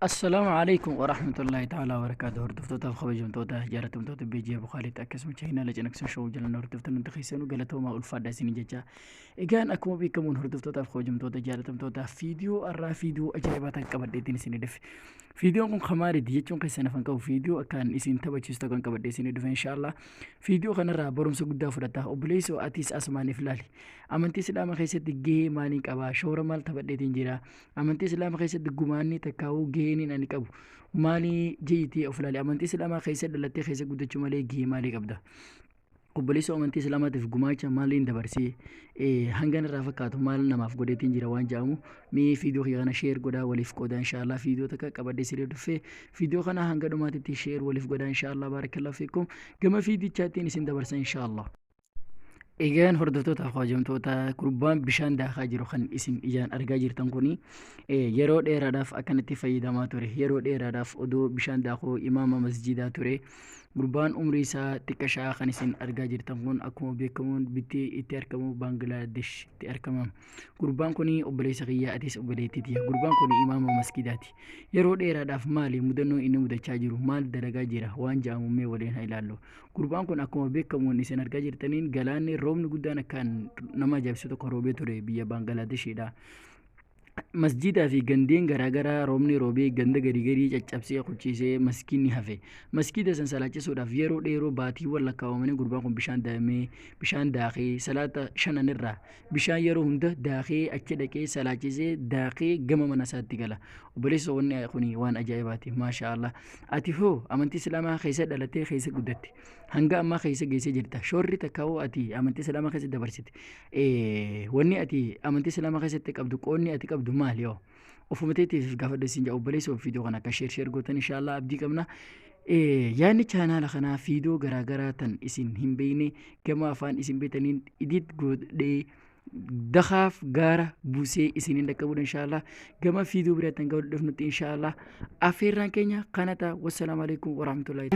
السلام عليكم ورحمة الله تعالى وبركاته. هردفتوتا خبجمتوتا جارتمتوتا بيجي أبو خالد أكسم شينا لجنكسن شو جلنا هردفتن انتخيسنو قالتهما الفادا سيني ججا إيجان أكمو بيكمون هردفتوتا خبجمتوتا جارتمتوتا فيديو أرى فيديو أجايباتا كبرديتين سيني دف فيديو كون خماري ديجون قيسنا فانكو فيديو أكان إسين تبجيستا كون كبردي سيني دف إن شاء الله فيديو خنا را بروم سقدا فرتا أبليسو أتيس أسماني فلالي أمانتي سلام خيسة جيه مانيك أبا شورا مال تبرديتين جرا أمانتي سلام خيسة جماني تكاو جيني أني كابو مالي جيتي أفلالي أمانتي سلامة خيسة دلتي خيسة قدتش مالي جي مالي قبدا قبليسو أمانتي سلامة في جماعة مالي ندبرسي هنگان رافقات مال نماف قدتين جروان جامو مي فيديو خيانا شير قدا وليف قدا إن شاء الله فيديو تكا كبدي سيري دفي فيديو خنا هنگانو ماتي شير وليف قدا إن شاء الله بارك الله فيكم كما فيديو تشاتين سين دبرسا إن شاء الله إيجان هردفتوتا خواجمتوتا كربان بشان داخا جرو خان اسم إيجان أرغا جرتان كوني يرو ديراداف أكانتي فايداما توري يرو ديراداف أدو بشان داخو إمام مسجدا توري gurbaan umrii isaa xiqqashaa kan isin argaa jirtan kun akkuma beekamuun bitti itti argamu Bangladesh itti argamam. Gurbaan kun obboleessa kiyyaa atis obboleettiiti. Gurbaan kun imaama masgidaati. Yeroo dheeraadhaaf maali mudannoo inni mudachaa jiru maal dalagaa jira waan jedhamummee waliin haa ilaallu. Gurbaan kun akkuma beekamuun isin argaa jirtaniin galaanni roobni guddaan akkaan nama ajaa'ibsu tokko roobee ture biyya Bangladeshidha. masjidaa fi gandeen garaagaraa roobni roobee ganda garii caccabsee qucciisee maskiinni hafe maskida san salaachisuudhaaf yeroo dheeroo baatiiwwan lakkaawamanii gurbaan kun bishaan daamee bishaan daakee salaata shananirraa bishaan yeroo hunda daakee achi dhaqee salaachisee daakee gama mana isaatti gala obboleessa wanni kun waan ajaa'ibaati maasha Allah ati hoo amantii islaamaa keessa dhalatee keessa guddatte hanga ammaa keessa geessee jirta shoorri takkaawoo ati amantii islaamaa keessa dabarsite wanni ati amantii islaamaa keessatti qabdu qoonni ati qabdu maali yoo ofumateetiif gaafa dhasiin jaa obboleessa fiidiyoo kana akka sheer gootan inshallah abdii qabna yaani chaanaala kanaa fiidiyoo garaagaraa tan isin hin beekne gama afaan isin beetaniin idit godhee دخاف غارة بوسي إسنين دكابون إن شاء الله جمع فيديو بريتان قول دفنتي إن شاء الله أفيران كينيا قناة والسلام عليكم ورحمة الله